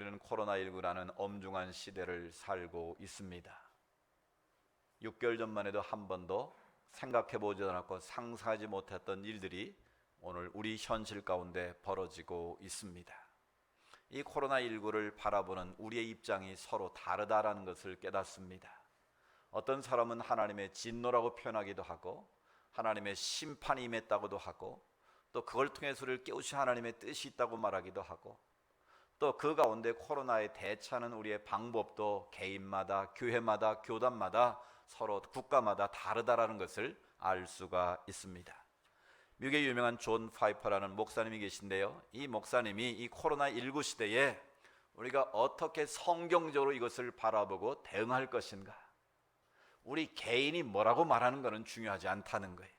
우리는 코로나19라는 엄중한 시대를 살고 있습니다. 6개월 전만 해도 한 번도 생각해보지도 않았고 상상하지 못했던 일들이 오늘 우리 현실 가운데 벌어지고 있습니다. 이 코로나19를 바라보는 우리의 입장이 서로 다르다라는 것을 깨닫습니다. 어떤 사람은 하나님의 진노라고 표현하기도 하고 하나님의 심판이 임했다고도 하고 또 그걸 통해서 우리를 깨우신 하나님의 뜻이 있다고 말하기도 하고 또 그 가운데 코로나에 대처하는 우리의 방법도 개인마다, 교회마다, 교단마다 서로 국가마다 다르다라는 것을 알 수가 있습니다. 미국의 유명한 존 파이퍼라는 목사님이 계신데요, 이 목사님이 이 코로나19 시대에 우리가 어떻게 성경적으로 이것을 바라보고 대응할 것인가, 우리 개인이 뭐라고 말하는 것은 중요하지 않다는 거예요.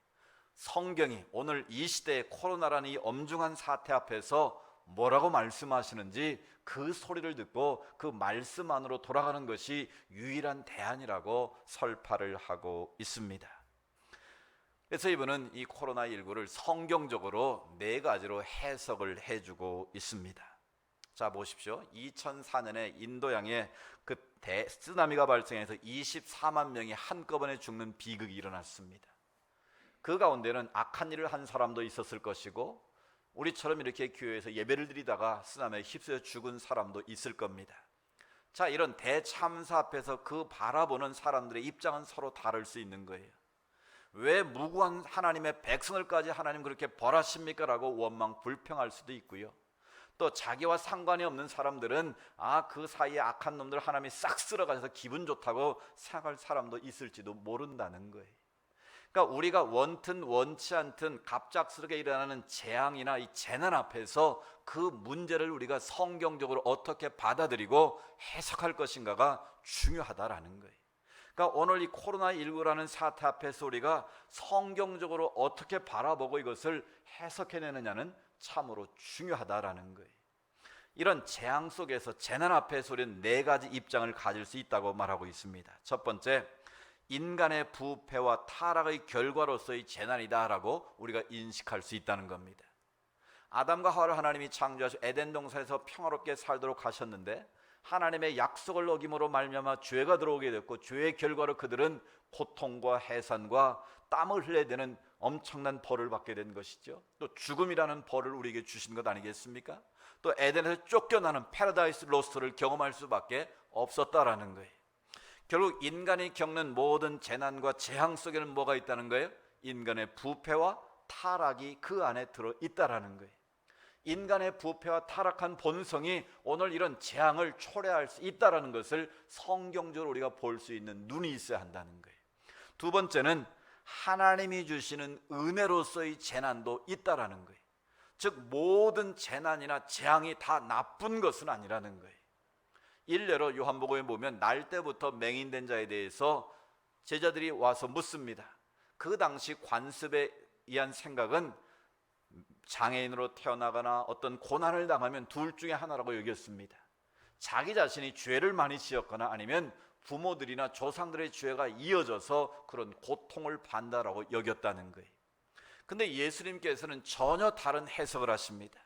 성경이 오늘 이 시대의 코로나라는 이 엄중한 사태 앞에서 뭐라고 말씀하시는지 그 소리를 듣고 그 말씀 안으로 돌아가는 것이 유일한 대안이라고 설파를 하고 있습니다. 그래서 이분은 이 코로나19를 성경적으로 4가지로 해석을 해주고 있습니다. 자, 보십시오. 2004년에 인도양에 그 쓰나미가 발생해서 24만 명이 한꺼번에 죽는 비극이 일어났습니다. 그 가운데는 악한 일을 한 사람도 있었을 것이고 우리처럼 이렇게 교회에서 예배를 드리다가 쓰나미에 휩쓰여 죽은 사람도 있을 겁니다. 자, 이런 대참사 앞에서 그 바라보는 사람들의 입장은 서로 다를 수 있는 거예요. 왜 무고한 하나님의 백성을까지 하나님 그렇게 벌하십니까? 라고 원망 불평할 수도 있고요. 또 자기와 상관이 없는 사람들은 그 사이에 악한 놈들 하나님이 싹 쓸어가셔서 기분 좋다고 생각할 사람도 있을지도 모른다는 거예요. 그러니까 우리가 원튼 원치 않든 갑작스럽게 일어나는 재앙이나 이 재난 앞에서 그 문제를 우리가 성경적으로 어떻게 받아들이고 해석할 것인가가 중요하다라는 거예요. 그러니까 오늘 이 코로나19라는 사태 앞에서 우리가 성경적으로 어떻게 바라보고 이것을 해석해내느냐는 참으로 중요하다라는 거예요. 이런 재앙 속에서 재난 앞에서 우리는 4가지 입장을 가질 수 있다고 말하고 있습니다. 첫 번째, 인간의 부패와 타락의 결과로서의 재난이다라고 우리가 인식할 수 있다는 겁니다. 아담과 하와를 하나님이 창조하셔 에덴 동산에서 평화롭게 살도록 하셨는데 하나님의 약속을 어김으로 말미암아 죄가 들어오게 됐고 죄의 결과로 그들은 고통과 해산과 땀을 흘려야 되는 엄청난 벌을 받게 된 것이죠. 또 죽음이라는 벌을 우리에게 주신 것 아니겠습니까? 또 에덴에서 쫓겨나는 패러다이스 로스트를 경험할 수밖에 없었다라는 거예요. 결국 인간이 겪는 모든 재난과 재앙 속에는 뭐가 있다는 거예요? 인간의 부패와 타락이 그 안에 들어있다라는 거예요. 인간의 부패와 타락한 본성이 오늘 이런 재앙을 초래할 수 있다는 것을 성경적으로 우리가 볼 수 있는 눈이 있어야 한다는 거예요. 두 번째는 하나님이 주시는 은혜로서의 재난도 있다라는 거예요. 즉 모든 재난이나 재앙이 다 나쁜 것은 아니라는 거예요. 일례로 요한복음에 보면 날 때부터 맹인된 자에 대해서 제자들이 와서 묻습니다. 그 당시 관습에 의한 생각은 장애인으로 태어나거나 어떤 고난을 당하면 둘 중에 하나라고 여겼습니다. 자기 자신이 죄를 많이 지었거나 아니면 부모들이나 조상들의 죄가 이어져서 그런 고통을 받는다라고 여겼다는 거예요. 근데 예수님께서는 전혀 다른 해석을 하십니다.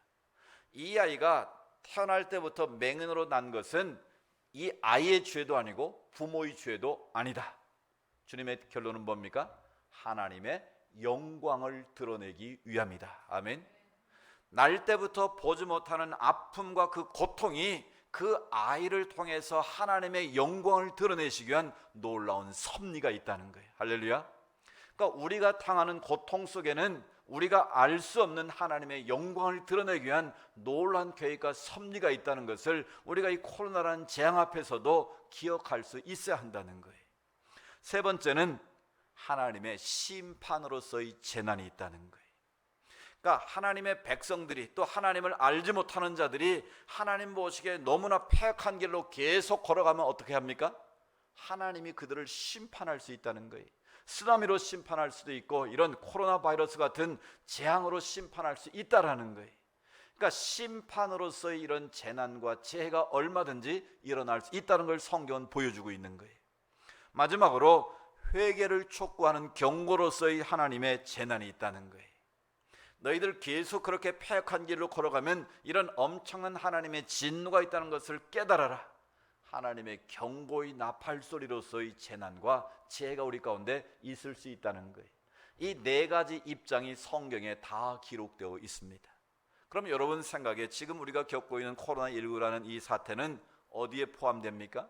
이 아이가 태어날 때부터 맹인으로 난 것은 이 아이의 죄도 아니고 부모의 죄도 아니다. 주님의 결론은 뭡니까? 하나님의 영광을 드러내기 위함이다. 아멘. 날 때부터 보지 못하는 아픔과 그 고통이 그 아이를 통해서 하나님의 영광을 드러내시기 위한 놀라운 섭리가 있다는 거예요. 할렐루야. 그러니까 우리가 당하는 고통 속에는 우리가 알 수 없는 하나님의 영광을 드러내기 위한 놀라운 계획과 섭리가 있다는 것을 우리가 이 코로나라는 재앙 앞에서도 기억할 수 있어야 한다는 거예요. 세 번째는 하나님의 심판으로서의 재난이 있다는 거예요. 그러니까 하나님의 백성들이 또 하나님을 알지 못하는 자들이 하나님 보시기에 너무나 패역한 길로 계속 걸어가면 어떻게 합니까? 하나님이 그들을 심판할 수 있다는 거예요. 쓰나미로 심판할 수도 있고 이런 코로나 바이러스 같은 재앙으로 심판할 수 있다라는 거예요. 그러니까 심판으로서의 이런 재난과 재해가 얼마든지 일어날 수 있다는 걸 성경은 보여주고 있는 거예요. 마지막으로 회개를 촉구하는 경고로서의 하나님의 재난이 있다는 거예요. 너희들 계속 그렇게 패역한 길로 걸어가면 이런 엄청난 하나님의 진노가 있다는 것을 깨달아라. 하나님의 경고의 나팔소리로서의 재난과 재해가 우리 가운데 있을 수 있다는 거예요. 이 네 가지 입장이 성경에 다 기록되어 있습니다. 그럼 여러분 생각에 지금 우리가 겪고 있는 코로나19라는 이 사태는 어디에 포함됩니까?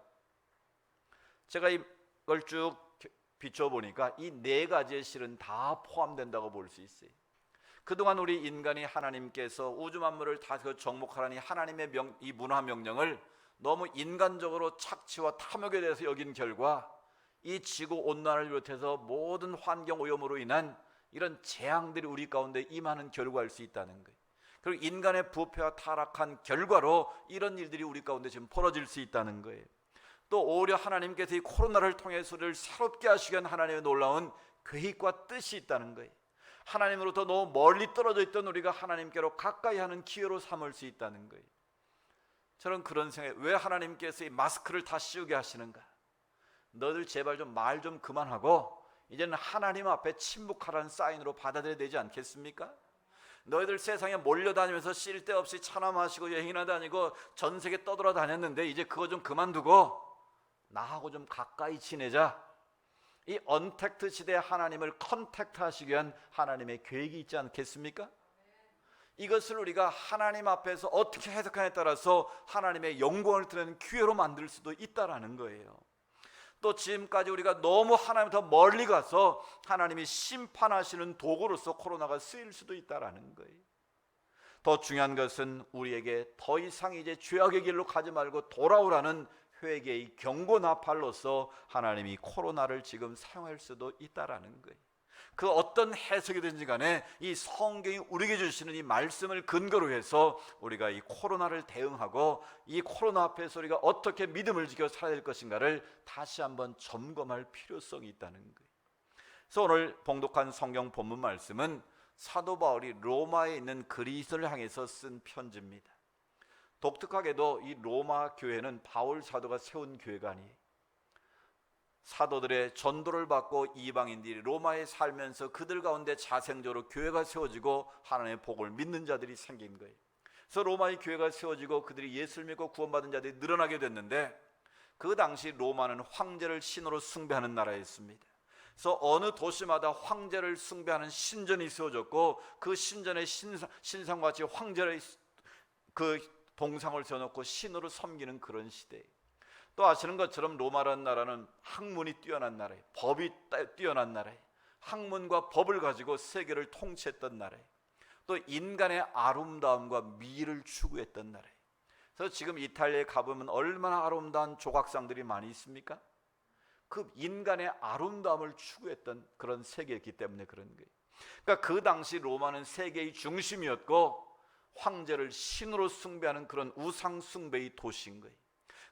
제가 이걸 쭉 비춰보니까 이 네 가지의 실은 다 포함된다고 볼 수 있어요. 그동안 우리 인간이 하나님께서 우주 만물을 다 정복하라니 하나님의 이 문화 명령을 너무 인간적으로 착취와 탐욕에 대해서 여긴 결과 이 지구 온난화를 비롯해서 모든 환경 오염으로 인한 이런 재앙들이 우리 가운데 임하는 결과일 수 있다는 거예요. 그리고 인간의 부패와 타락한 결과로 이런 일들이 우리 가운데 지금 벌어질 수 있다는 거예요. 또 오히려 하나님께서 이 코로나를 통해서 우리를 새롭게 하시기 위한 하나님의 놀라운 계획과 뜻이 있다는 거예요. 하나님으로부터 너무 멀리 떨어져 있던 우리가 하나님께로 가까이 하는 기회로 삼을 수 있다는 거예요. 저는 그런 생각에 왜 하나님께서 이 마스크를 다 씌우게 하시는가? 너희들 제발 좀 말 좀 그만하고 이제는 하나님 앞에 침묵하라는 사인으로 받아들여야 되지 않겠습니까? 너희들 세상에 몰려다니면서 쓸데없이 차나 마시고 여행이나 다니고 전 세계 떠돌아다녔는데 이제 그거 좀 그만두고 나하고 좀 가까이 지내자. 이 언택트 시대의 하나님을 컨택트 하시기 위한 하나님의 계획이 있지 않겠습니까? 이것을 우리가 하나님 앞에서 어떻게 해석하냐에 따라서 하나님의 영광을 드리는 기회로 만들 수도 있다라는 거예요. 또 지금까지 우리가 너무 하나님부터 멀리 가서 하나님이 심판하시는 도구로서 코로나가 쓰일 수도 있다라는 거예요. 더 중요한 것은 우리에게 더 이상 이제 죄악의 길로 가지 말고 돌아오라는 회개의 경고 나팔로서 하나님이 코로나를 지금 사용할 수도 있다라는 거예요. 그 어떤 해석이든지 간에 이 성경이 우리에게 주시는 이 말씀을 근거로 해서 우리가 이 코로나를 대응하고 이 코로나 앞에서 우리가 어떻게 믿음을 지켜 살아야 될 것인가를 다시 한번 점검할 필요성이 있다는 거예요. 그래서 오늘 봉독한 성경 본문 말씀은 사도 바울이 로마에 있는 그리스도를 향해서 쓴 편지입니다. 독특하게도 이 로마 교회는 바울 사도가 세운 교회가 아니에요. 사도들의 전도를 받고 이방인들이 로마에 살면서 그들 가운데 자생적으로 교회가 세워지고 하나님의 복을 믿는 자들이 생긴 거예요. 그래서 로마의 교회가 세워지고 그들이 예수를 믿고 구원받은 자들이 늘어나게 됐는데 그 당시 로마는 황제를 신으로 숭배하는 나라였습니다. 그래서 어느 도시마다 황제를 숭배하는 신전이 세워졌고 그 신전의 신상같이 황제의 그 동상을 세워놓고 신으로 섬기는 그런 시대예요. 또 아시는 것처럼 로마라는 나라는 학문이 뛰어난 나라예요. 법이 뛰어난 나라예요. 학문과 법을 가지고 세계를 통치했던 나라예요. 또 인간의 아름다움과 미를 추구했던 나라예요. 그래서 지금 이탈리아에 가보면 얼마나 아름다운 조각상들이 많이 있습니까? 그 인간의 아름다움을 추구했던 그런 세계였기 때문에 그런 거예요. 그러니까 그 당시 로마는 세계의 중심이었고 황제를 신으로 숭배하는 그런 우상 숭배의 도시인 거예요.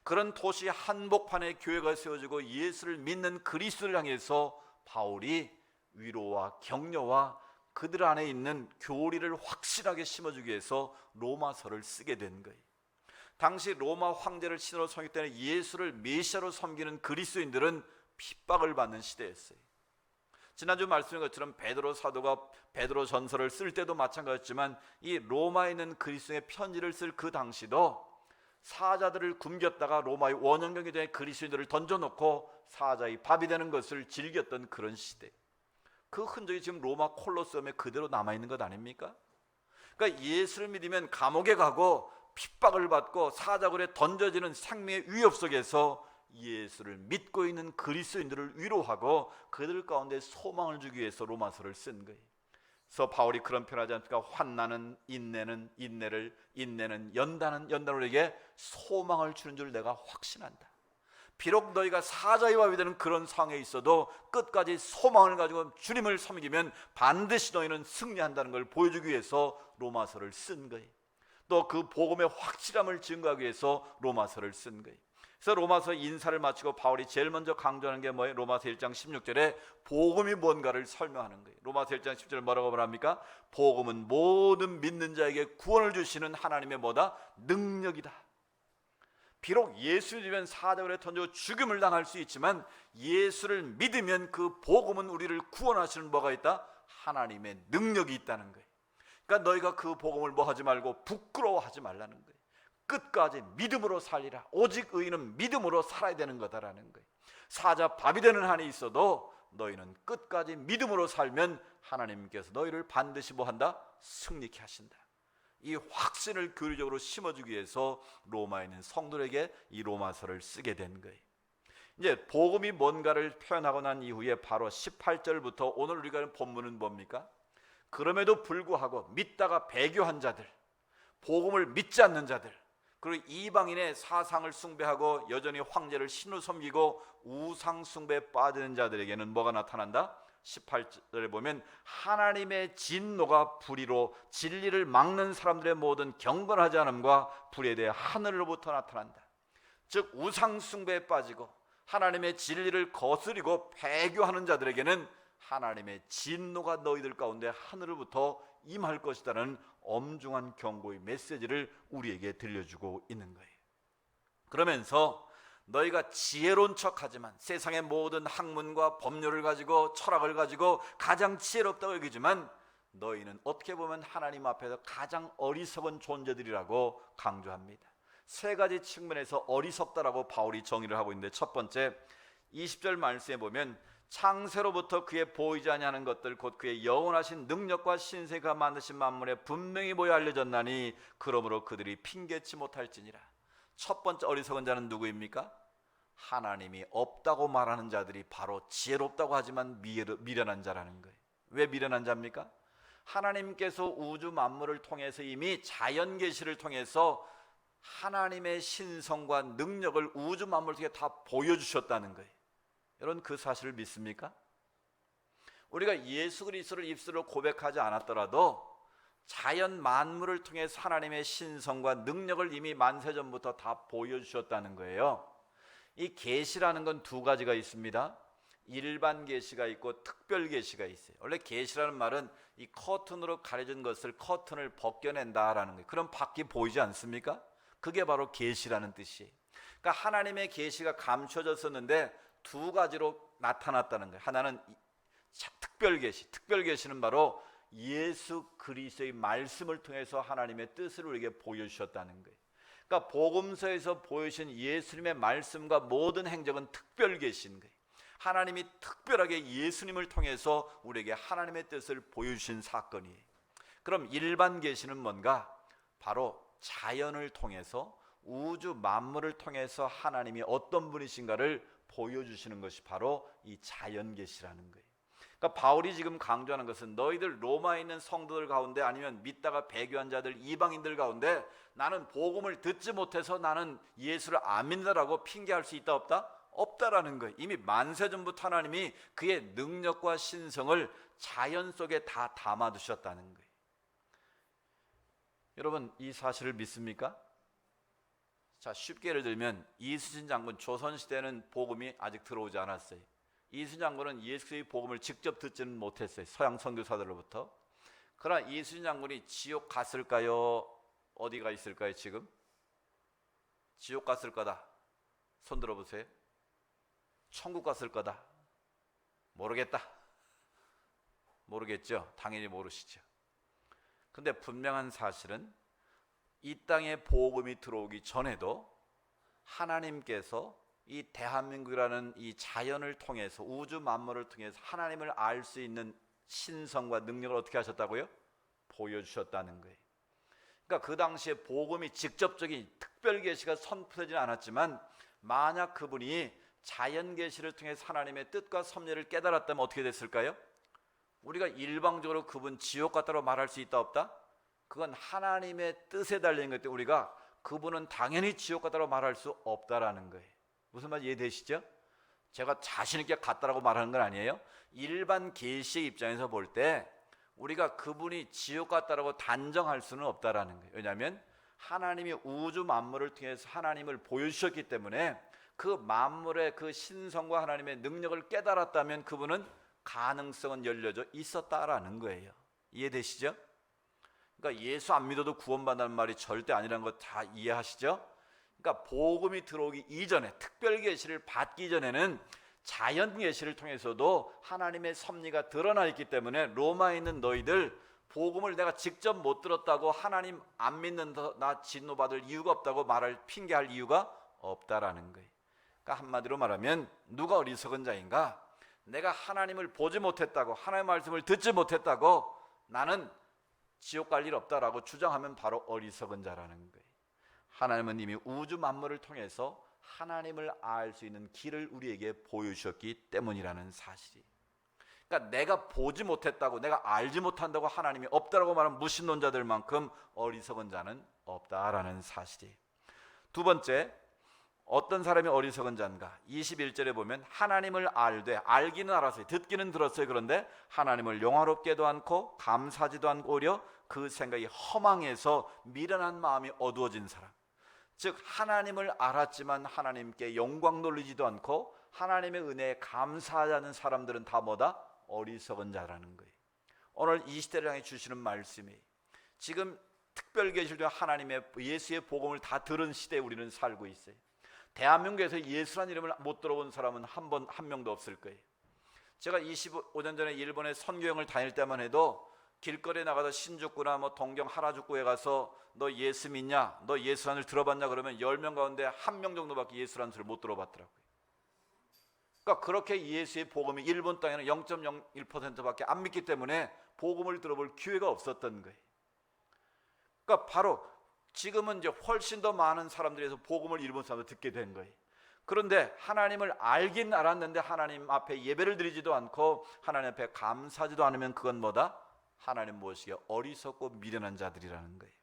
그런 도시 한복판에 교회가 세워지고 예수를 믿는 그리스도를 향해서 바울이 위로와 격려와 그들 안에 있는 교리를 확실하게 심어주기 위해서 로마서를 쓰게 된 거예요. 당시 로마 황제를 신으로 섬기기 때문에 예수를 메시아로 섬기는 그리스도인들은 핍박을 받는 시대였어요. 지난주 말씀인 것처럼 베드로 사도가 베드로 전서를 쓸 때도 마찬가지였지만 이 로마에 있는 그리스도의 편지를 쓸 그 당시도 사자들을 굶겼다가 로마의 원형경에 대해 그리스도인들을 던져놓고 사자의 밥이 되는 것을 즐겼던 그런 시대. 그 흔적이 지금 로마 콜로세움에 그대로 남아있는 것 아닙니까? 그러니까 예수를 믿으면 감옥에 가고 핍박을 받고 사자굴에 던져지는 생명의 위협 속에서 예수를 믿고 있는 그리스도인들을 위로하고 그들 가운데 소망을 주기 위해서 로마서를 쓴 거예요. 그래서 바울이 그런 표현하지 않습니까? 환난은 인내는 인내를, 인내는 연단은 연단으로에게 소망을 주는 줄 내가 확신한다. 비록 너희가 사자의 밥이 되는 그런 상황에 있어도 끝까지 소망을 가지고 주님을 섬기면 반드시 너희는 승리한다는 걸 보여주기 위해서 로마서를 쓴 거예요. 또 그 복음의 확실함을 증거하기 위해서 로마서를 쓴 거예요. 그래서 로마서 인사를 마치고 바울이 제일 먼저 강조하는 게 뭐예요? 로마서 1장 16절에 복음이 뭔가를 설명하는 거예요. 로마서 1장 10절 뭐라고 말합니까? 복음은 모든 믿는 자에게 구원을 주시는 하나님의 뭐다? 능력이다. 비록 예수 믿으면 사자굴에 던져 죽임을 당할 수 있지만 예수를 믿으면 그 복음은 우리를 구원하시는 뭐가 있다? 하나님의 능력이 있다는 거예요. 그러니까 너희가 그 복음을 뭐 하지 말고 부끄러워하지 말라는 거예요. 끝까지 믿음으로 살리라. 오직 의인은 믿음으로 살아야 되는 거다라는 거예요. 사자 밥이 되는 한이 있어도 너희는 끝까지 믿음으로 살면 하나님께서 너희를 반드시 뭐 한다? 승리케 하신다. 이 확신을 교리적으로 심어주기 위해서 로마에 있는 성도들에게 이 로마서를 쓰게 된 거예요. 이제 복음이 뭔가를 표현하고 난 이후에 바로 18절부터 오늘 우리가 하는 본문은 뭡니까? 그럼에도 불구하고 믿다가 배교한 자들, 복음을 믿지 않는 자들, 그리고 이방인의 사상을 숭배하고 여전히 황제를 신으로 섬기고 우상 숭배에 빠지는 자들에게는 뭐가 나타난다? 18절에 보면 하나님의 진노가 불의로 진리를 막는 사람들의 모든 경건하지 않음과 불의에 대해 하늘로부터 나타난다. 즉 우상 숭배에 빠지고 하나님의 진리를 거스리고 배교하는 자들에게는 하나님의 진노가 너희들 가운데 하늘로부터 임할 것이라는 엄중한 경고의 메시지를 우리에게 들려주고 있는 거예요. 그러면서 너희가 지혜로운 척하지만 세상의 모든 학문과 법률을 가지고 철학을 가지고 가장 지혜롭다고 여기지만 너희는 어떻게 보면 하나님 앞에서 가장 어리석은 존재들이라고 강조합니다. 세 가지 측면에서 어리석다라고 바울이 정의를 하고 있는데, 첫 번째 20절 말씀에 보면 창세로부터 그의 보이지 아니하는 것들 곧 그의 영원하신 능력과 신세가 만드신 만물에 분명히 보여 알려졌나니 그러므로 그들이 핑계치 못할지니라. 첫 번째 어리석은 자는 누구입니까? 하나님이 없다고 말하는 자들이 바로 지혜롭다고 하지만 미련한 자라는 거예요. 왜 미련한 자입니까? 하나님께서 우주 만물을 통해서 이미 자연 계시를 통해서 하나님의 신성과 능력을 우주 만물을 통해 다 보여주셨다는 거예요. 여러분 그 사실을 믿습니까? 우리가 예수 그리스도를 입술로 고백하지 않았더라도 자연 만물을 통해서 하나님의 신성과 능력을 이미 만세전부터 다 보여주셨다는 거예요. 이 계시라는 건 두 가지가 있습니다. 일반 계시가 있고 특별 계시가 있어요. 원래 계시라는 말은 이 커튼으로 가려진 것을 커튼을 벗겨낸다라는 거예요. 그럼 밖이 보이지 않습니까? 그게 바로 계시라는 뜻이에요. 그러니까 하나님의 계시가 감춰졌었는데 두 가지로 나타났다는 거예요. 하나는 특별 계시, 특별 계시는 바로 예수 그리스도의 말씀을 통해서 하나님의 뜻을 우리에게 보여주셨다는 거예요. 그러니까 복음서에서 보여주신 예수님의 말씀과 모든 행적은 특별 계시인 거예요. 하나님이 특별하게 예수님을 통해서 우리에게 하나님의 뜻을 보여주신 사건이에요. 그럼 일반 계시는 뭔가? 바로 자연을 통해서 우주 만물을 통해서 하나님이 어떤 분이신가를 보여주시는 것이 바로 이 자연 계시라는 거예요. 그러니까 바울이 지금 강조하는 것은 너희들 로마에 있는 성도들 가운데 아니면 믿다가 배교한 자들 이방인들 가운데 나는 복음을 듣지 못해서 나는 예수를 안 믿는다라고 핑계할 수 있다 없다? 없다라는 거예요. 이미 만세전부터 하나님이 그의 능력과 신성을 자연 속에 다 담아두셨다는 거예요. 여러분 이 사실을 믿습니까? 자, 쉽게 예를 들면 이순신 장군, 조선시대는 복음이 아직 들어오지 않았어요. 이순신 장군은 예수의 복음을 직접 듣지는 못했어요. 서양 선교사들로부터. 그러나 이순신 장군이 지옥 갔을까요? 어디가 있을까요 지금? 지옥 갔을 거다. 손 들어보세요. 천국 갔을 거다. 모르겠다. 모르겠죠? 당연히 모르시죠. 근데 분명한 사실은 이 땅에 복음이 들어오기 전에도 하나님께서 이 대한민국이라는 이 자연을 통해서 우주 만물을 통해서 하나님을 알 수 있는 신성과 능력을 어떻게 하셨다고요? 보여주셨다는 거예요. 그러니까 그 당시에 복음이 직접적인 특별 계시가 선포되지는 않았지만 만약 그분이 자연 계시를 통해서 하나님의 뜻과 섭리를 깨달았다면 어떻게 됐을까요? 우리가 일방적으로 그분 지옥 갔다고 말할 수 있다 없다? 그건 하나님의 뜻에 달린 것 때문에 우리가 그분은 당연히 지옥 갔다고 말할 수 없다라는 거예요. 무슨 말 이해되시죠? 제가 자신 있게 갔다라고 말하는 건 아니에요. 일반 계시의 입장에서 볼 때 우리가 그분이 지옥 갔다라고 단정할 수는 없다라는 거예요. 왜냐하면 하나님이 우주 만물을 통해서 하나님을 보여주셨기 때문에 그 만물의 그 신성과 하나님의 능력을 깨달았다면 그분은 가능성은 열려져 있었다라는 거예요. 이해되시죠? 그러니까 예수 안 믿어도 구원받는 말이 절대 아니라는 거 다 이해하시죠? 그러니까 복음이 들어오기 이전에 특별 계시를 받기 전에는 자연 계시를 통해서도 하나님의 섭리가 드러나 있기 때문에 로마에 있는 너희들 복음을 내가 직접 못 들었다고 하나님 안 믿는다, 나 진노받을 이유가 없다고 말할 핑계할 이유가 없다라는 거예요. 그러니까 한마디로 말하면 누가 어리석은 자인가? 내가 하나님을 보지 못했다고, 하나님의 말씀을 듣지 못했다고 나는 지옥 갈 일 없다라고 주장하면 바로 어리석은 자라는 거예요. 하나님은 이미 우주 만물을 통해서 하나님을 알 수 있는 길을 우리에게 보여주셨기 때문이라는 사실이. 그러니까 내가 보지 못했다고, 내가 알지 못한다고 하나님이 없다라고 말하는 무신론자들만큼 어리석은 자는 없다라는 사실이. 두 번째, 어떤 사람이 어리석은 자인가? 21절에 보면 하나님을 알되, 알기는 알았어요, 듣기는 들었어요. 그런데 하나님을 영화롭게도 않고 감사하지도 않고 오히려 그 생각이 허망해서 미련한 마음이 어두워진 사람, 즉 하나님을 알았지만 하나님께 영광 돌리지도 않고 하나님의 은혜에 감사하지 않는 사람들은 다 뭐다? 어리석은 자라는 거예요. 오늘 이 시대를 향해 주시는 말씀이, 지금 특별계시를 하나님의 예수의 복음을 다 들은 시대에 우리는 살고 있어요. 대한민국에서 예수란 이름을 못 들어본 사람은 한 명도 없을 거예요. 제가 25년 전에 일본에 선교행을 다닐 때만 해도 길거리에 나가서 신주쿠나 동경 하라주쿠에 가서 너 예수 믿냐? 너 예수란을 들어봤냐? 그러면 10명 가운데 1명 정도밖에 예수라는 소리를 못 들어봤더라고요. 그러니까 그렇게 예수의 복음이 일본 땅에는 0.01%밖에 안 믿기 때문에 복음을 들어볼 기회가 없었던 거예요. 그러니까 바로 지금은 이제 훨씬 더 많은 사람들에서 복음을 일본 사람들 듣게 된 거예요. 그런데 하나님을 알긴 알았는데 하나님 앞에 예배를 드리지도 않고 하나님 앞에 감사하지도 않으면 그건 뭐다? 하나님 무엇이게 어리석고 미련한 자들이라는 거예요.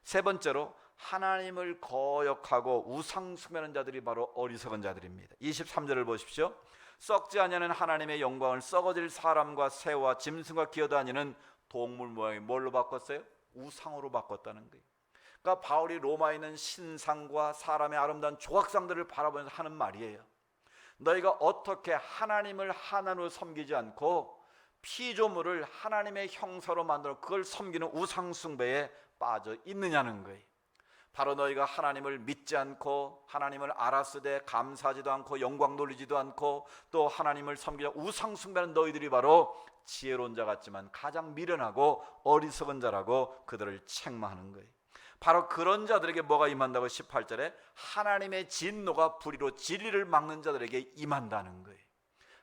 세 번째로 하나님을 거역하고 우상 숭배하는 자들이 바로 어리석은 자들입니다. 23절을 보십시오. 썩지 아니하는 하나님의 영광을 썩어질 사람과 새와 짐승과 기어다니는 동물 모양이 뭘로 바꿨어요? 우상으로 바꿨다는 거예요. 그러니까 바울이 로마에 있는 신상과 사람의 아름다운 조각상들을 바라보면서 하는 말이에요. 너희가 어떻게 하나님을 하나님으로 섬기지 않고 피조물을 하나님의 형상으로 만들어 그걸 섬기는 우상 숭배에 빠져 있느냐는 거예요. 바로 너희가 하나님을 믿지 않고 하나님을 알았으되 감사하지도 않고 영광 돌리지도 않고 또 하나님을 섬기자 우상 숭배하는 너희들이 바로 지혜로운 자 같지만 가장 미련하고 어리석은 자라고 그들을 책망하는 거예요. 바로 그런 자들에게 뭐가 임한다고? 18절에 하나님의 진노가 불의로 진리를 막는 자들에게 임한다는 거예요.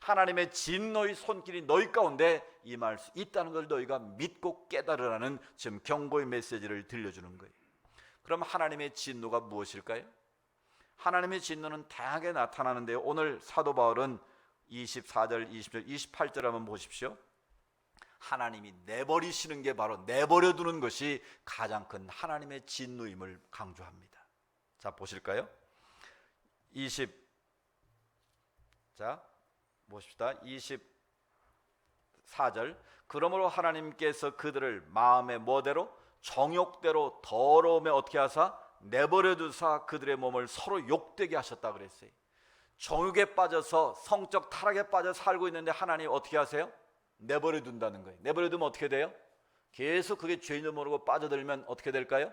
하나님의 진노의 손길이 너희 가운데 임할 수 있다는 걸 너희가 믿고 깨달으라는 지금 경고의 메시지를 들려주는 거예요. 그럼 하나님의 진노가 무엇일까요? 하나님의 진노는 다양하게 나타나는데요. 오늘 사도 바울은 24절, 20절, 28절 한번 보십시오. 하나님이 내버리시는 게 바로 내버려 두는 것이 가장 큰 하나님의 진노임을 강조합니다. 자, 보실까요? 보십시다. 24절. 그러므로 하나님께서 그들을 마음의 뭐대로? 정욕대로 더러움에 어떻게 하사? 내버려 두사 그들의 몸을 서로 욕되게 하셨다 그랬어요. 정욕에 빠져서 성적 타락에 빠져 살고 있는데 하나님 어떻게 하세요? 내버려 둔다는 거예요. 내버려 두면 어떻게 돼요? 계속 그게 죄인을 모르고 빠져들면 어떻게 될까요?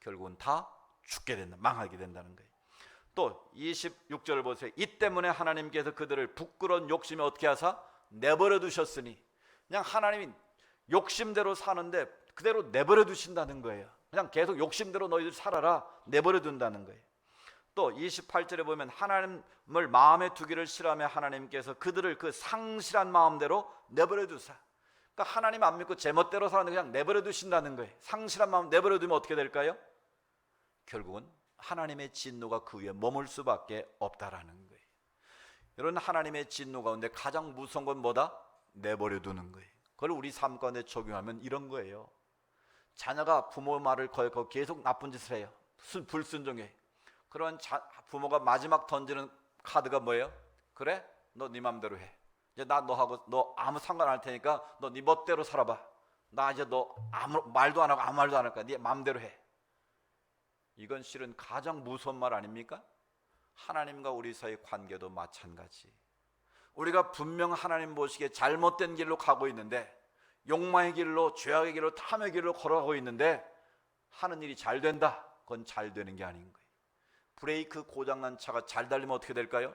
결국은 다 죽게 된다, 망하게 된다는 거예요. 또 26절을 보세요. 이 때문에 하나님께서 그들을 부끄러운 욕심에 어떻게 하사? 내버려 두셨으니. 그냥 하나님이 욕심대로 사는데 그대로 내버려 두신다는 거예요. 그냥 계속 욕심대로 너희들 살아라, 내버려 둔다는 거예요. 또 28절에 보면 하나님을 마음에 두기를 싫어하며 하나님께서 그들을 그 상실한 마음대로 내버려 두사. 그러니까 하나님 안 믿고 제멋대로 사는데 그냥 내버려 두신다는 거예요. 상실한 마음 내버려 두면 어떻게 될까요? 결국은 하나님의 진노가 그 위에 머물 수밖에 없다라는 거예요. 이런 하나님의 진노 가운데 가장 무서운 건 뭐다? 내버려 두는 거예요. 그걸 우리 삶 가운데 적용하면 이런 거예요. 자녀가 부모 말을 거역하고 계속 나쁜 짓을 해요. 불순종해. 그런 부모가 마지막 던지는 카드가 뭐예요? 그래? 너 네 맘대로 해. 이제 나 너하고 너 아무 상관 안 할 테니까 너 네 멋대로 살아봐. 나 이제 너 아무 말도 안 하고 아무 말도 안 할 거야. 네 맘대로 해. 이건 실은 가장 무서운 말 아닙니까? 하나님과 우리 사이의 관계도 마찬가지. 우리가 분명 하나님 보시기에 잘못된 길로 가고 있는데, 욕망의 길로, 죄악의 길로, 탐의 길로 걸어가고 있는데 하는 일이 잘 된다. 그건 잘 되는 게 아닌 거예요. 브레이크 고장난 차가 잘 달리면 어떻게 될까요?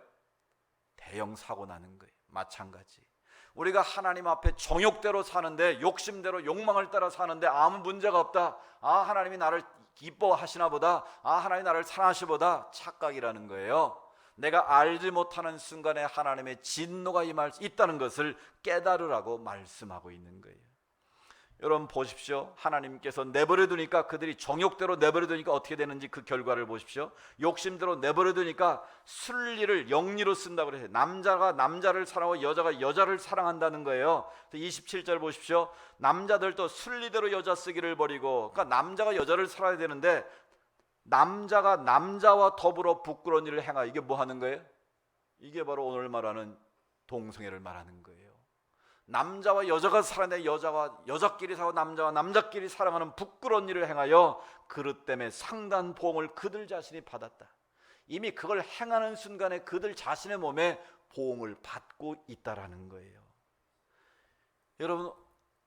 대형 사고 나는 거예요. 마찬가지. 우리가 하나님 앞에 정욕대로 사는데, 욕심대로 욕망을 따라 사는데 아무 문제가 없다. 하나님이 나를 기뻐하시나 보다. 하나님이 나를 사랑하시나 보다. 착각이라는 거예요. 내가 알지 못하는 순간에 하나님의 진노가 임할 수 있다는 것을 깨달으라고 말씀하고 있는 거예요. 여러분 보십시오. 하나님께서 내버려 두니까, 그들이 정욕대로 내버려 두니까 어떻게 되는지 그 결과를 보십시오. 욕심대로 내버려 두니까 순리를 영리로 쓴다고 그래요. 남자가 남자를 사랑하고 여자가 여자를 사랑한다는 거예요. 27절 보십시오. 남자들도 순리대로 여자 쓰기를 버리고, 그러니까 남자가 여자를 사랑해야 되는데 남자가 남자와 더불어 부끄러운 일을 행하. 이게 뭐 하는 거예요? 이게 바로 오늘 말하는 동성애를 말하는 거예요. 남자와 여자가 사랑하는데 여자와 여자끼리 사고 남자와 남자끼리 사랑하는 부끄러운 일을 행하여 그릇 때문에 상단 보험을 그들 자신이 받았다. 이미 그걸 행하는 순간에 그들 자신의 몸에 보험을 받고 있다라는 거예요. 여러분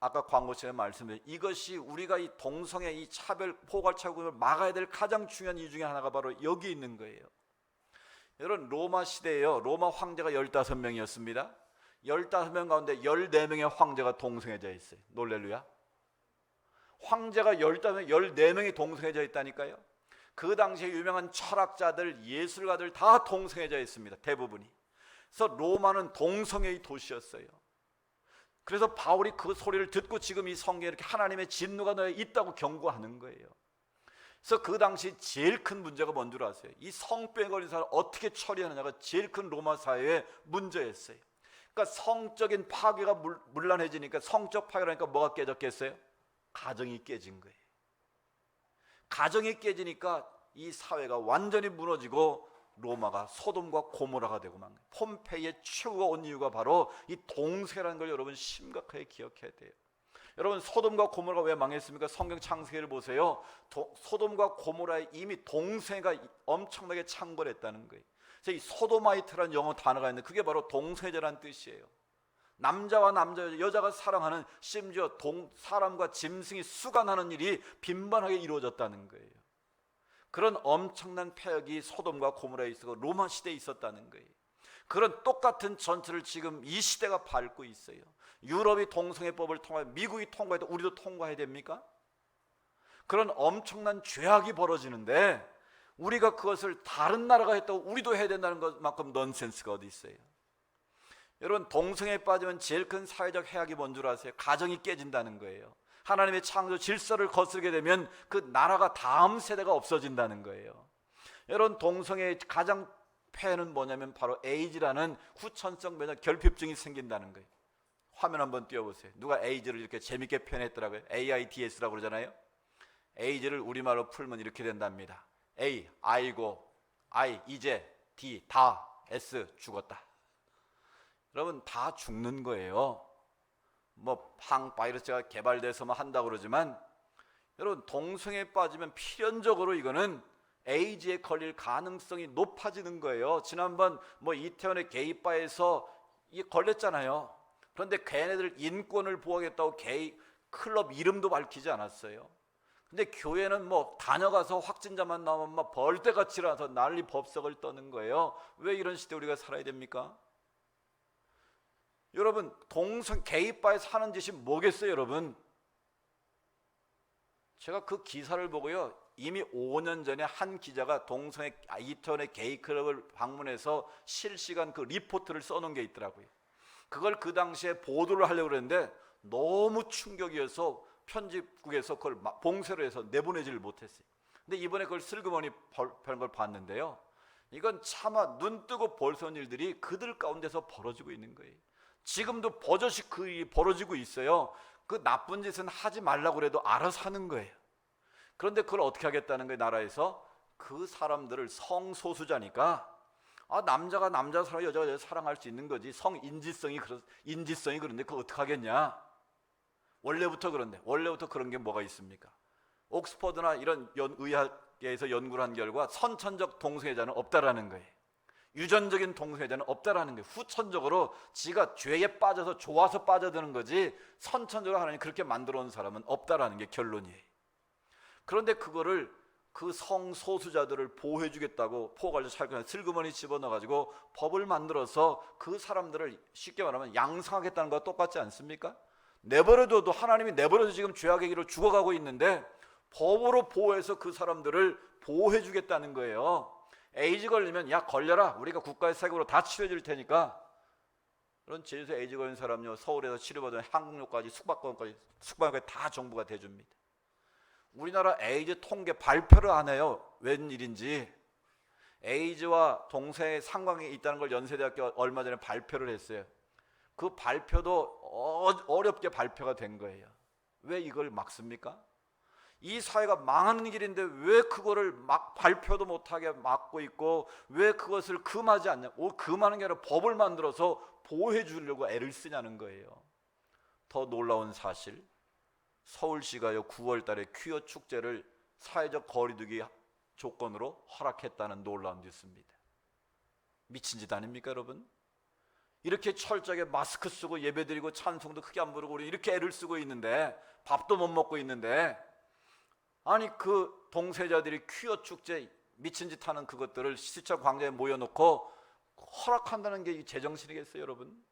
아까 광고 전에 말씀드린 이것이 우리가 이 동성애, 이 차별, 포괄차별을 막아야 될 가장 중요한 이유 중에 하나가 바로 여기 있는 거예요. 여러분 로마 시대에요, 로마 황제가 15명이었습니다. 15명 가운데 14명의 황제가 동성애자 있어요. 놀렐루야. 황제가 14명이 동성애자 있다니까요. 그 당시에 유명한 철학자들, 예술가들 다 동성애자 있습니다. 대부분이. 그래서 로마는 동성애의 도시였어요. 그래서 바울이 그 소리를 듣고 지금 이 성경에 이렇게 하나님의 진노가 너에 있다고 경고하는 거예요. 그래서 그 당시 제일 큰 문제가 뭔 줄 아세요? 이 성병에 걸린 사람을 어떻게 처리하느냐가 제일 큰 로마 사회의 문제였어요. 그러니까 성적인 파괴가 문란해지니까, 성적 파괴라니까 뭐가 깨졌겠어요? 가정이 깨진 거예요. 가정이 깨지니까 이 사회가 완전히 무너지고 로마가 소돔과 고모라가 되고 만 거예요. 폼페이의 최후가 온 이유가 바로 이 동성애라는 걸 여러분 심각하게 기억해야 돼요. 여러분 소돔과 고모라가 왜 망했습니까? 성경 창세기를 보세요. 소돔과 고모라에 이미 동성애가 엄청나게 창궐했다는 거예요. 그래서 이 소도마이트라는 영어 단어가 있는데 그게 바로 동성애자라는 뜻이에요. 남자와 남자, 여자가 사랑하는, 심지어 사람과 짐승이 수간하는 일이 빈번하게 이루어졌다는 거예요. 그런 엄청난 폐역이 소돔과 고모라에 있었고 로마 시대에 있었다는 거예요. 그런 똑같은 전투를 지금 이 시대가 밟고 있어요. 유럽이 동성애법을 통하여 미국이 통과해도 우리도 통과해야 됩니까? 그런 엄청난 죄악이 벌어지는데 우리가 그것을 다른 나라가 했다고 우리도 해야 된다는 것만큼 넌센스가 어디 있어요? 여러분 동성애에 빠지면 제일 큰 사회적 해악이 뭔 줄 아세요? 가정이 깨진다는 거예요. 하나님의 창조 질서를 거스르게 되면 그 나라가 다음 세대가 없어진다는 거예요. 여러분 동성애의 가장 폐해는 뭐냐면 바로 에이즈라는 후천성 면역 결핍증이 생긴다는 거예요. 화면 한번 띄워보세요. 누가 에이즈를 이렇게 재밌게 표현했더라고요. AIDS라고 그러잖아요. 에이즈를 우리말로 풀면 이렇게 된답니다. A, 아이고, I, 이제, D, 다, S, 죽었다. 여러분 다 죽는 거예요. 뭐 항바이러스가 개발돼서 뭐 한다고 그러지만 여러분 동성애에 빠지면 필연적으로 이거는 에이즈에 걸릴 가능성이 높아지는 거예요. 지난번 뭐 이태원의 게이바에서 이 걸렸잖아요. 그런데 걔네들 인권을 보호하겠다고 게이 클럽 이름도 밝히지 않았어요. 근데 교회는 뭐 다녀가서 확진자만 나오면 막 벌떼같이 일어나서 난리 법석을 떠는 거예요. 왜 이런 시대 우리가 살아야 됩니까? 여러분 게이바에 사는 짓이 뭐겠어요 여러분? 제가 그 기사를 보고요, 이미 5년 전에 한 기자가 이태원의 게이클럽을 방문해서 실시간 그 리포트를 써놓은 게 있더라고요. 그걸 그 당시에 보도를 하려고 그랬는데 너무 충격이어서 편집국에서 그걸 봉쇄를 해서 내보내지를 못했어요. 근데 이번에 그걸 슬그머니 펴는 걸 봤는데요, 이건 차마 눈 뜨고 볼 수 없는 일들이 그들 가운데서 벌어지고 있는 거예요. 지금도 버젓이 그 일이 벌어지고 있어요. 그 나쁜 짓은 하지 말라고 그래도 알아서 하는 거예요. 그런데 그걸 어떻게 하겠다는 거예요? 나라에서 그 사람들을 성소수자니까 남자가 남자 사랑, 여자가 여자 사랑할 수 있는 거지, 성인지성이 그런데 그거 어떻게 하겠냐? 원래부터 그런 게 뭐가 있습니까? 옥스퍼드나 이런 의학계에서 연구를 한 결과 선천적 동성애자는 없다라는 거예요. 유전적인 동성애자는 없다라는 거예요. 후천적으로 지가 죄에 빠져서 좋아서 빠져드는 거지 선천적으로 하나님 그렇게 만들어 온 사람은 없다라는 게 결론이에요. 그런데 그거를 그 성소수자들을 보호해 주겠다고 포괄적 차별금 슬그머니 집어넣어가지고 법을 만들어서 그 사람들을 쉽게 말하면 양성하겠다는 것과 똑같지 않습니까? 내버려둬도 하나님이 내버려둬 지금 죄악의 길로 죽어가고 있는데 법으로 보호해서 그 사람들을 보호해 주겠다는 거예요. 에이즈 걸리면 야 걸려라, 우리가 국가의 세금으로 다 치료해 줄 테니까. 그런 제주도 에이즈 걸린 사람요 서울에서 치료받은 항공료까지 숙박권까지 다 정부가 대줍니다. 우리나라 에이즈 통계 발표를 안 해요. 웬일인지. 에이즈와 동성애 상관이 있다는 걸 연세대학교 얼마 전에 발표를 했어요. 그 발표도 어렵게 발표가 된 거예요. 왜 이걸 막습니까? 이 사회가 망하는 길인데 왜 그거를 막 발표도 못하게 막고 있고 왜 그것을 금하지 않냐? 금하는 게 아니라 법을 만들어서 보호해 주려고 애를 쓰냐는 거예요. 더 놀라운 사실, 서울시가요 9월 달에 퀴어 축제를 사회적 거리두기 조건으로 허락했다는 놀라운 뉴스입니다. 미친 짓 아닙니까 여러분? 이렇게 철저하게 마스크 쓰고 예배드리고 찬송도 크게 안 부르고 우리 이렇게 애를 쓰고 있는데, 밥도 못 먹고 있는데, 아니 그 동세자들이 퀴어 축제 미친 짓 하는 그것들을 시청 광장에 모여놓고 허락한다는 게 제정신이겠어요 여러분?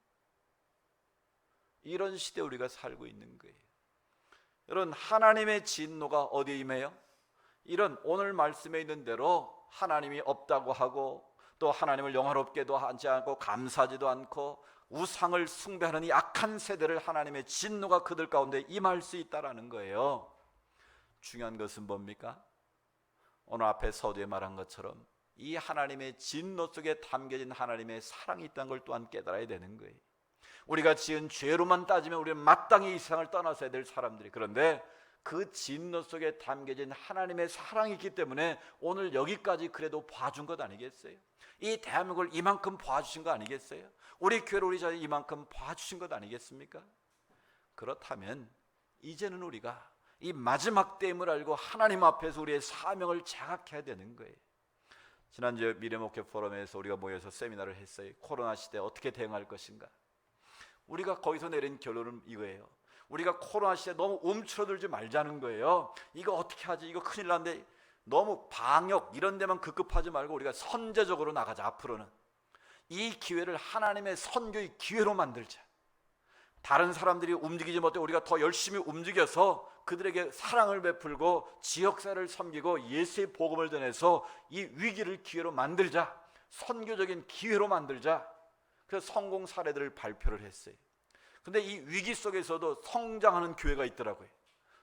이런 시대에 우리가 살고 있는 거예요. 여러분, 하나님의 진노가 어디에 임해요? 이런 오늘 말씀에 있는 대로 하나님이 없다고 하고 또 하나님을 영화롭게도 하지 않고 감사하지도 않고 우상을 숭배하는 이 악한 세대를 하나님의 진노가 그들 가운데 임할 수 있다라는 거예요. 중요한 것은 뭡니까? 오늘 앞에 서두에 말한 것처럼 이 하나님의 진노 속에 담겨진 하나님의 사랑이 있다는 걸 또한 깨달아야 되는 거예요. 우리가 지은 죄로만 따지면 우리는 마땅히 이 세상을 떠나서야 될 사람들이, 그런데 그 진노 속에 담겨진 하나님의 사랑이 있기 때문에 오늘 여기까지 그래도 봐준 것 아니겠어요? 이 대한민국을 이만큼 봐주신 거 아니겠어요? 우리 교회를 우리 자녀 이만큼 봐주신 것 아니겠습니까? 그렇다면 이제는 우리가 이 마지막 때임을 알고 하나님 앞에서 우리의 사명을 자각해야 되는 거예요. 지난주에 미래목회 포럼에서 우리가 모여서 세미나를 했어요. 코로나 시대에 어떻게 대응할 것인가. 우리가 거기서 내린 결론은 이거예요. 우리가 코로나 시대에 너무 움츠러들지 말자는 거예요. 이거 어떻게 하지? 이거 큰일 난데 너무 방역 이런 데만 급급하지 말고 우리가 선제적으로 나가자. 앞으로는 이 기회를 하나님의 선교의 기회로 만들자. 다른 사람들이 움직이지 못해 우리가 더 열심히 움직여서 그들에게 사랑을 베풀고 지역사회를 섬기고 예수의 복음을 전해서 이 위기를 기회로 만들자. 선교적인 기회로 만들자. 그래서 성공 사례들을 발표를 했어요. 근데 이 위기 속에서도 성장하는 교회가 있더라고요.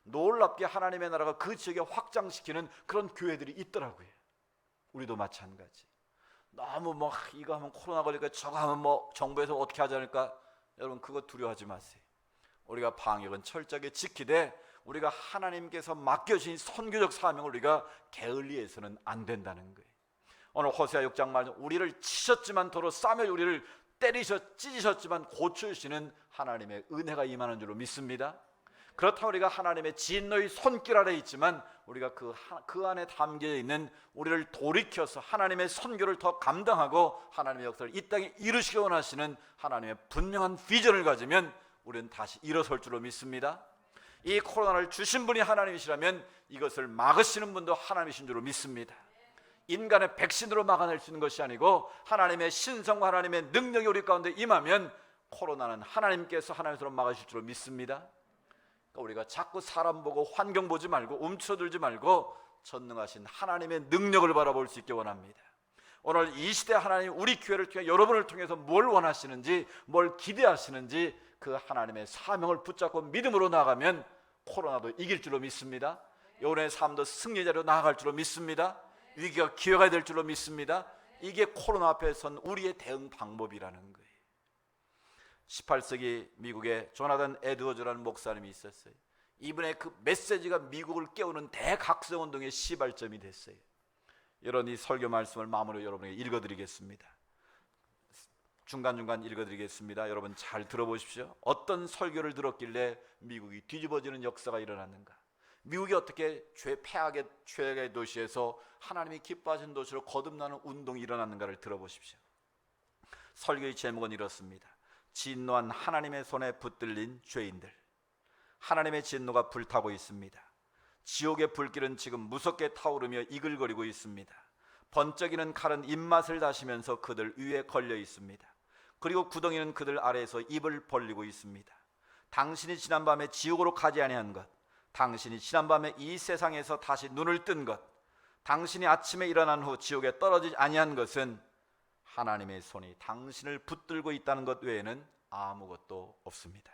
놀랍게 하나님의 나라가 그 지역에 확장시키는 그런 교회들이 있더라고요. 우리도 마찬가지. 너무 이거 하면 코로나 걸릴까, 저거 하면 정부에서 어떻게 하지 않을까, 여러분 그거 두려워하지 마세요. 우리가 방역은 철저하게 지키되 우리가 하나님께서 맡겨주신 선교적 사명을 우리가 게을리해서는 안 된다는 거예요. 오늘 호세아 6장 말, 우리를 치셨지만 도로 싸며 우리를 찢으셨지만 고쳐주시는 하나님의 은혜가 임하는 줄로 믿습니다. 그렇다면 우리가 하나님의 진노의 손길 아래 있지만 우리가 그 안에 담겨 있는 우리를 돌이켜서 하나님의 선교를 더 감당하고 하나님의 역사를 이 땅에 이루시기 원하시는 하나님의 분명한 비전을 가지면 우리는 다시 일어설 줄로 믿습니다. 이 코로나를 주신 분이 하나님이시라면 이것을 막으시는 분도 하나님이신 줄로 믿습니다. 인간의 백신으로 막아낼 수 있는 것이 아니고 하나님의 신성과 하나님의 능력이 우리 가운데 임하면 코로나는 하나님께서 하나님으로 막으실 줄로 믿습니다. 그러니까 우리가 자꾸 사람 보고 환경 보지 말고 움츠러들지 말고 전능하신 하나님의 능력을 바라볼 수 있게 원합니다. 오늘 이 시대 하나님 우리 교회를 통해 여러분을 통해서 뭘 원하시는지 뭘 기대하시는지 그 하나님의 사명을 붙잡고 믿음으로 나아가면 코로나도 이길 줄로 믿습니다. 여러분의 삶도 승리자로 나아갈 줄로 믿습니다. 위기가 기회가 될 줄로 믿습니다. 이게 코로나 앞에 선 우리의 대응 방법이라는 거예요. 18세기 미국에 조나단 에드워즈라는 목사님이 있었어요. 이분의 그 메시지가 미국을 깨우는 대각성운동의 시발점이 됐어요. 이런 이 설교 말씀을 마무리로 여러분에게 읽어드리겠습니다. 중간중간 읽어드리겠습니다. 여러분 잘 들어보십시오. 어떤 설교를 들었길래 미국이 뒤집어지는 역사가 일어났는가, 미국이 어떻게 폐악의 최악의 도시에서 하나님이 기뻐하시는 도시로 거듭나는 운동이 일어났는가를 들어보십시오. 설교의 제목은 이렇습니다. 진노한 하나님의 손에 붙들린 죄인들. 하나님의 진노가 불타고 있습니다. 지옥의 불길은 지금 무섭게 타오르며 이글거리고 있습니다. 번쩍이는 칼은 입맛을 다시면서 그들 위에 걸려 있습니다. 그리고 구덩이는 그들 아래에서 입을 벌리고 있습니다. 당신이 지난밤에 지옥으로 가지 아니한 것, 당신이 지난밤에 이 세상에서 다시 눈을 뜬 것, 당신이 아침에 일어난 후 지옥에 떨어지지 아니한 것은 하나님의 손이 당신을 붙들고 있다는 것 외에는 아무것도 없습니다.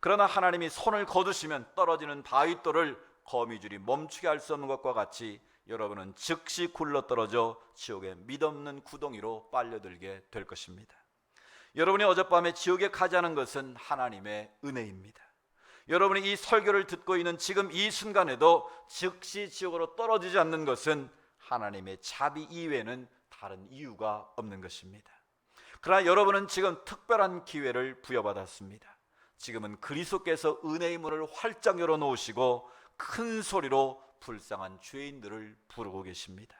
그러나 하나님이 손을 거두시면 떨어지는 바위돌을 거미줄이 멈추게 할 수 없는 것과 같이 여러분은 즉시 굴러떨어져 지옥의 mid없는 구덩이로 빨려들게 될 것입니다. 여러분이 어젯밤에 지옥에 가지 않은 것은 하나님의 은혜입니다. 여러분이 이 설교를 듣고 있는 지금 이 순간에도 즉시 지옥으로 떨어지지 않는 것은 하나님의 자비 이외에는 다른 이유가 없는 것입니다. 그러나 여러분은 지금 특별한 기회를 부여받았습니다. 지금은 그리스도께서 은혜의 문을 활짝 열어놓으시고 큰 소리로 불쌍한 죄인들을 부르고 계십니다.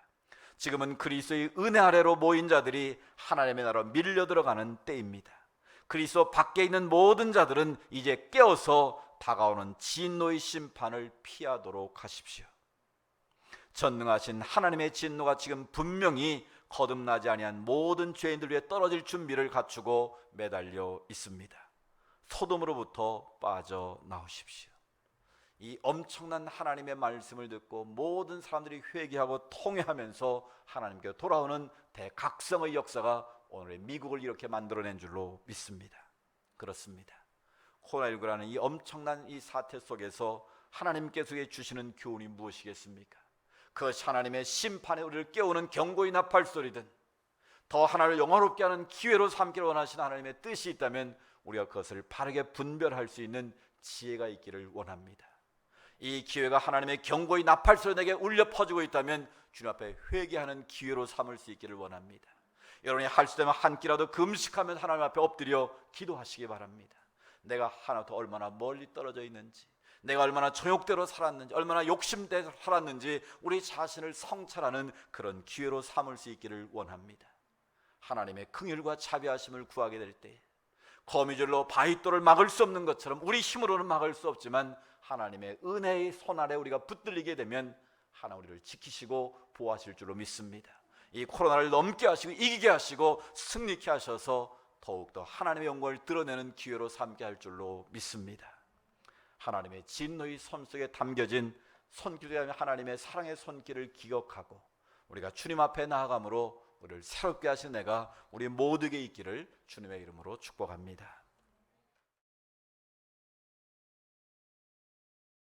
지금은 그리스도의 은혜 아래로 모인 자들이 하나님의 나라로 밀려 들어가는 때입니다. 그리스도 밖에 있는 모든 자들은 이제 깨어서 다가오는 진노의 심판을 피하도록 하십시오. 전능하신 하나님의 진노가 지금 분명히 거듭나지 아니한 모든 죄인들 위해 떨어질 준비를 갖추고 매달려 있습니다. 소돔으로부터 빠져나오십시오. 이 엄청난 하나님의 말씀을 듣고 모든 사람들이 회개하고 통회하면서 하나님께 돌아오는 대각성의 역사가 오늘의 미국을 이렇게 만들어낸 줄로 믿습니다. 그렇습니다. 코로나19라는 이 엄청난 이 사태 속에서 하나님께서 주시는 교훈이 무엇이겠습니까? 그것이 하나님의 심판에 우리를 깨우는 경고의 나팔소리든 더 하나님을 영화롭게 하는 기회로 삼기를 원하시는 하나님의 뜻이 있다면 우리가 그것을 바르게 분별할 수 있는 지혜가 있기를 원합니다. 이 기회가 하나님의 경고의 나팔소리 내게 울려 퍼지고 있다면 주님 앞에 회개하는 기회로 삼을 수 있기를 원합니다. 여러분이 할 수 있다면 한 끼라도 금식하면 하나님 앞에 엎드려 기도하시기 바랍니다. 내가 하나부터 얼마나 멀리 떨어져 있는지, 내가 얼마나 정욕대로 살았는지, 얼마나 욕심대로 살았는지 우리 자신을 성찰하는 그런 기회로 삼을 수 있기를 원합니다. 하나님의 긍휼과 자비하심을 구하게 될 때 거미줄로 바위돌을 막을 수 없는 것처럼 우리 힘으로는 막을 수 없지만 하나님의 은혜의 손 아래 우리가 붙들리게 되면 하나님 우리를 지키시고 보호하실 줄로 믿습니다. 이 코로나를 넘게 하시고 이기게 하시고 승리케 하셔서 더욱더 하나님의 영광을 드러내는 기회로 삼게 할 줄로 믿습니다. 하나님의 진노의 손 속에 담겨진 손길에 하나님의 사랑의 손길을 기억하고 우리가 주님 앞에 나아감으로 우리를 새롭게 하신 내가 우리 모두에게 있기를 주님의 이름으로 축복합니다.